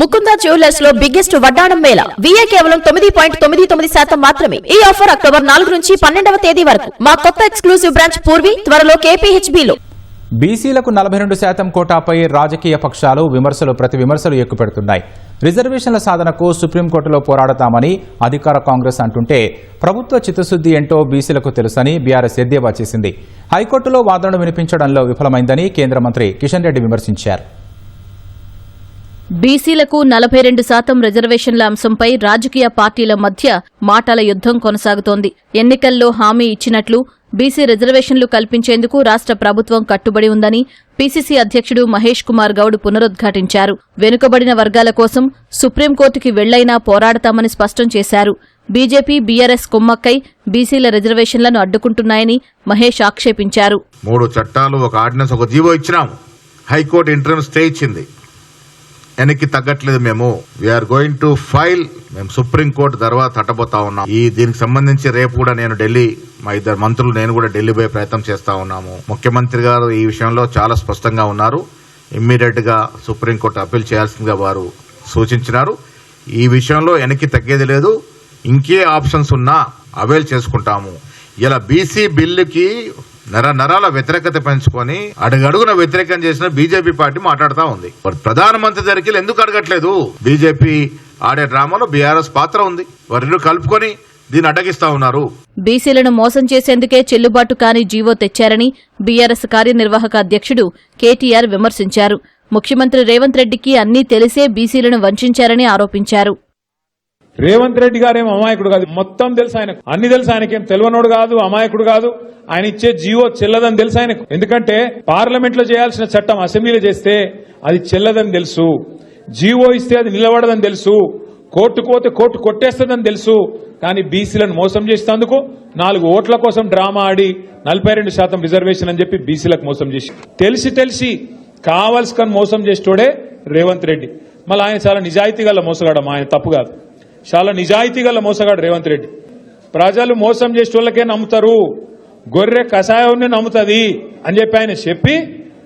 Mukunda jewellers లో biggest వడ్డాణం Mela VA కేవలం 9.99% మాత్రమే. ఈ ఆఫర్ అక్టోబర్ 4 నుంచి 12వ తేదీ వరకు. మా కొత్త ఎక్స్క్లూసివ్ బ్రాంచ్ పూర్వి త్వరలో KPHB లో. బీసీలకు 42% కోటాపై రాజకీయ పక్షాలు విమర్శలు ప్రతి విమర్శలు ఎక్కుపెడుతున్నాయి. రిజర్వేషన్ల సాధనకు సుప్రీంకోర్టులో పోరాడతామని అధికార కాంగ్రెస్ అంటుంటే ప్రభుత్వ చిత్తశుద్ధి ఏంటో బీసీలకు తెలుసని బీఆర్ఎస్ ఎద్దేవా చేసింది. హైకోర్టులో వాదనలు వినిపించడంలో విఫలమైందని కేంద్ర మంత్రి కిషన్ రెడ్డి విమర్శించారు. బీసీలకు 42% రిజర్వేషన్ల అంశంపై రాజకీయ పార్టీల మధ్య మాటల యుద్ధం కొనసాగుతోంది. ఎన్నికల్లో హామీ ఇచ్చినట్లు బీసీ రిజర్వేషన్లు కల్పించేందుకు రాష్ట్ర ప్రభుత్వం కట్టుబడి ఉందని పీసీసీ అధ్యక్షుడు మహేష్ కుమార్ గౌడ్ పునరుద్ఘాటించారు. వెనుకబడిన వర్గాల కోసం సుప్రీంకోర్టుకి వెళ్లైనా పోరాడతామని స్పష్టం చేశారు. బీజేపీ బీఆర్ఎస్ కుమ్మక్కై బీసీల రిజర్వేషన్లను అడ్డుకుంటున్నాయని మహేష్ ఆక్షేపించారు. 3 చట్టాలు, ఒక ఆర్డినెన్స్, ఒక జీవో ఇచ్చినాము. హైకోర్టు ఇంటర్మ్ స్టే ఇచ్చింది. వెనక్కి తగ్గట్లేదు. మేము వీఆర్ గోయింగ్ టు ఫైల్. మేము సుప్రీంకోర్టు తర్వాత తట్టబోతా ఉన్నాం. దీనికి సంబంధించి రేపు కూడా నేను ఢిల్లీ, మా 2 మంత్రులు నేను కూడా ఢిల్లీ పోయే ప్రయత్నం చేస్తా ఉన్నాము. ముఖ్యమంత్రి గారు ఈ విషయంలో చాలా స్పష్టంగా ఉన్నారు. ఇమ్మీడియట్ గా సుప్రీంకోర్టు అప్పీల్ చేయాల్సిందిగా వారు సూచించినారు. ఈ విషయంలో వెనక్కి తగ్గేది లేదు. ఇంకే ఆప్షన్స్ ఉన్నా అవైల్ చేసుకుంటాము. ఇలా బీసీ బిల్లుకి నరాల వ్యతిరేకత పెంచుకొని అడుగడుగున వ్యతిరేకం చేసిన బీజేపీ పార్టీ మాట్లాడుతూ ఉంది. ప్రధానమంత్రి దగ్గరికి ఎందుకు అడగట్లేదు? బీజేపీ ఆడే డ్రామాలో బీఆర్ఎస్ పాత్ర ఉంది. వారిని కలుపుకొని దీన్ని అడ్డగిస్తా ఉన్నారు. బీసీలను మోసం చేసేందుకే చెల్లుబాటు కాని జీవో తెచ్చారని బీఆర్ఎస్ కార్యనిర్వాహక అధ్యక్షుడు కేటీఆర్ విమర్శించారు. ముఖ్యమంత్రి రేవంత్ రెడ్డికి అన్నీ తెలిసే బీసీలను వంచారని ఆరోపించారు. రేవంత్ రెడ్డి గారేం అమాయకుడు కాదు, మొత్తం తెలుసు ఆయనకు. అన్ని తెలుసు ఆయనకేం తెలియనోడు కాదు, అమాయకుడు కాదు. ఆయన ఇచ్చే జీవో చెల్లదని తెలుసు ఆయనకు. ఎందుకంటే పార్లమెంట్ లో చేయాల్సిన చట్టం అసెంబ్లీలో చేస్తే అది చెల్లదని తెలుసు. జీవో ఇస్తే అది నిలబడదని తెలుసు. కోర్టుకు పోతే కోర్టు కొట్టేస్తుందని తెలుసు. కానీ బీసీలను మోసం చేసేందుకు 4 ఓట్ల కోసం డ్రామా ఆడి 42% రిజర్వేషన్ అని చెప్పి బీసీలకు మోసం చేసి తెలిసి కావాల్సుకొని మోసం చేసేటోడే రేవంత్ రెడ్డి. మళ్ళీ ఆయన చాలా నిజాయితీ గల మోసగాడు. ఆయన తప్పు కాదు, చాలా నిజాయితీ గల మోసగాడు రేవంత్ రెడ్డి. ప్రజలు మోసం చేసేటోళ్ళకే నమ్ముతారు, గొర్రె కషాయాన్ని నమ్ముతుంది అని చెప్పి ఆయన చెప్పి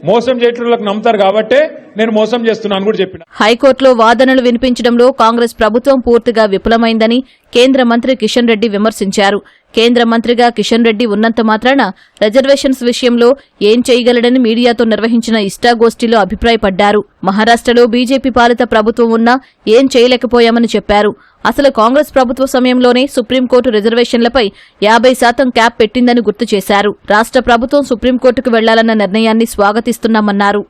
మోసం చేసేటోళ్ళకి నమ్ముతారు కాబట్టే నేను మోసం చేస్తున్నాను కూడా చెప్పిన. హైకోర్టులో వాదనలు వినిపించడంలో కాంగ్రెస్ ప్రభుత్వం పూర్తిగా విఫలమైందని కేంద్ర మంత్రి కిషన్ రెడ్డి విమర్శించారు. కేంద్ర మంత్రిగా కిషన్ రెడ్డి ఉన్నంత మాత్రాన రిజర్వేషన్స్ విషయంలో ఏం చేయగలడని మీడియాతో నిర్వహించిన ఇష్టాగోష్ఠిలో అభిప్రాయపడ్డారు. మహారాష్ట్రలో బీజేపీ పాలిత ప్రభుత్వం ఉన్నా ఏం చేయలేకపోయామని చెప్పారు. అసలు కాంగ్రెస్ ప్రభుత్వ సమయంలోనే సుప్రీంకోర్టు రిజర్వేషన్లపై 50% క్యాప్ పెట్టిందని గుర్తు చేశారు. రాష్ట్ర ప్రభుత్వం సుప్రీంకోర్టుకు వెళ్లాలన్న నిర్ణయాన్ని స్వాగతిస్తున్నామన్నారు.